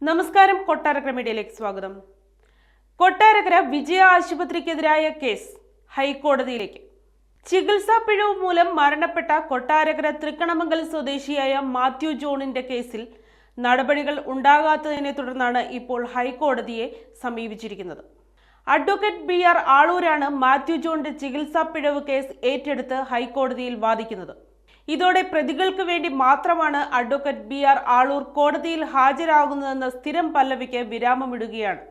നമസ്കാരം. കൊട്ടാരക്കര മീഡിയയിലേക്ക് സ്വാഗതം. കൊട്ടാരക്കര വിജയ ആശുപത്രിക്കെതിരായ കേസ് ഹൈക്കോടതിയിലേക്ക്. ചികിത്സാ പിഴവ് മൂലം മരണപ്പെട്ട കൊട്ടാരക്കര തൃക്കണമംഗലം സ്വദേശിയായ മാത്യു ജോണിന്റെ കേസിൽ നടപടികൾ ഉണ്ടാകാത്തതിനെ തുടർന്നാണ് ഇപ്പോൾ ഹൈക്കോടതിയെ സമീപിച്ചിരിക്കുന്നത്. അഡ്വക്കേറ്റ് BR ആളൂരാണ് മാത്യു ജോണിന്റെ ചികിത്സാ പിഴവ് കേസ് ഏറ്റെടുത്ത് ഹൈക്കോടതിയിൽ വാദിക്കുന്നത്. ഇതോടെ പ്രതികൾക്ക് വേണ്ടി മാത്രമാണ് അഡ്വക്കേറ്റ് BR ആളൂർ കോടതിയിൽ ഹാജരാകുന്നതെന്ന സ്ഥിരം പല്ലവിക്ക് വിരാമമിടുകയാണ്.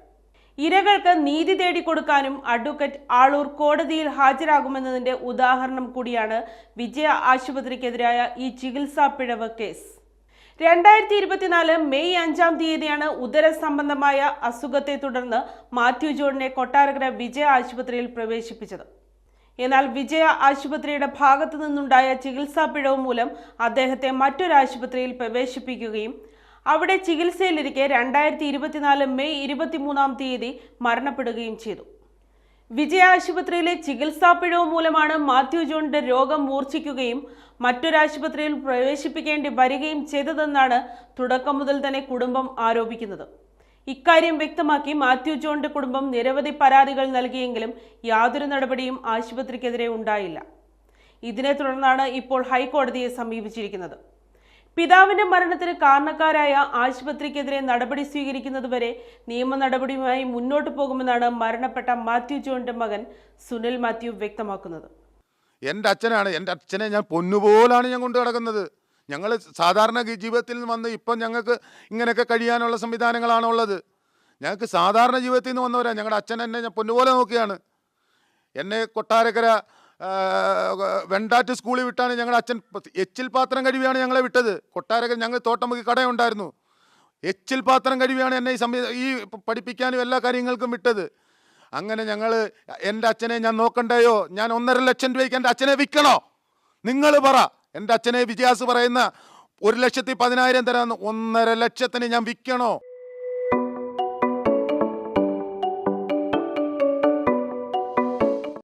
ഇരകൾക്ക് നീതി തേടിക്കൊടുക്കാനും അഡ്വക്കേറ്റ് ആളൂർ കോടതിയിൽ ഹാജരാകുമെന്നതിന്റെ ഉദാഹരണം കൂടിയാണ് വിജയ ആശുപത്രിക്കെതിരായ ഈ ചികിത്സാ പിഴവ് കേസ്. 2024 മെയ് 5-ാം തീയതിയാണ് ഉദര സംബന്ധമായ അസുഖത്തെ തുടർന്ന് മാത്യു ജോണിനെ കൊട്ടാരക്കര വിജയ ആശുപത്രിയിൽ പ്രവേശിപ്പിച്ചത്. എന്നാൽ വിജയ ആശുപത്രിയുടെ ഭാഗത്തു നിന്നുണ്ടായ ചികിത്സാ പിഴവ് മൂലം അദ്ദേഹത്തെ മറ്റൊരു ആശുപത്രിയിൽ പ്രവേശിപ്പിക്കുകയും അവിടെ ചികിത്സയിലിരിക്കെ 2024 മെയ് 23-ാം തീയതി മരണപ്പെടുകയും ചെയ്തു. വിജയ ആശുപത്രിയിലെ ചികിത്സാ പിഴവ് മൂലമാണ് മാത്യു ജോണിന്റെ രോഗം മൂർച്ഛിക്കുകയും മറ്റൊരാശുപത്രിയിൽ പ്രവേശിപ്പിക്കേണ്ടി വരികയും ചെയ്തതെന്നാണ് തുടക്കം മുതൽ തന്നെ കുടുംബം ആരോപിക്കുന്നത്. ഇക്കാര്യം വ്യക്തമാക്കി മാത്യു ജോണിന്റെ കുടുംബം നിരവധി പരാതികൾ നൽകിയെങ്കിലും യാതൊരു നടപടിയും ആശുപത്രിക്കെതിരെ ഉണ്ടായില്ല. ഇതിനെ തുടർന്നാണ് ഇപ്പോൾ ഹൈക്കോടതിയെ സമീപിച്ചിരിക്കുന്നത്. പിതാവിന്റെ മരണത്തിന് കാരണക്കാരായ ആശുപത്രിക്കെതിരെ നടപടി സ്വീകരിക്കുന്നതുവരെ നിയമ നടപടിയുമായി മുന്നോട്ടു പോകുമെന്നാണ് മരണപ്പെട്ട മാത്യു ജോണിന്റെ മകൻ സുനിൽ മാത്യു വ്യക്തമാക്കുന്നത്. എൻ്റെ അച്ഛനാണ്. എൻ്റെ അച്ഛനെ ഞാൻ പൊന്നുപോലാണ് ഞാൻ കൊണ്ടു കിടക്കുന്നത്. ഞങ്ങൾ സാധാരണ ജീവിതത്തിൽ നിന്ന് വന്ന് ഇപ്പം ഞങ്ങൾക്ക് ഇങ്ങനെയൊക്കെ കഴിയാനുള്ള സംവിധാനങ്ങളാണ് ഉള്ളത്. ഞങ്ങൾക്ക് സാധാരണ ജീവിതത്തിൽ നിന്ന് വന്നവരാണ്. ഞങ്ങളുടെ അച്ഛൻ എന്നെ ഞാൻ പൊന്നുപോലെ നോക്കിയാണ്. എന്നെ കൊട്ടാരക്കര വെണ്ടാറ്റ് സ്കൂളിൽ വിട്ടാണ് ഞങ്ങളുടെ അച്ഛൻ. എച്ചിൽ പാത്രം കഴുകിയാണ് ഞങ്ങളെ വിട്ടത്. കൊട്ടാരക്കര ഞങ്ങൾ തോട്ടമുക്കി കടയുണ്ടായിരുന്നു. എച്ചിൽ പാത്രം കഴുകിയാണ് എന്നെ ഈ പഠിപ്പിക്കാനും എല്ലാ കാര്യങ്ങൾക്കും വിട്ടത്. അങ്ങനെ ഞങ്ങൾ എൻ്റെ അച്ഛനെ ഞാൻ നോക്കണ്ടയോ? ഞാൻ 1.5 ലക്ഷം രൂപയ്ക്ക് എൻ്റെ അച്ഛനെ വിൽക്കണോ? നിങ്ങൾ പറ. എൻ്റെ അച്ഛനെ വിജയാസ് പറയുന്ന 1,10,10,000 തരാമെന്ന് 1.5 ലക്ഷത്തിന് ഞാൻ വിൽക്കണോ?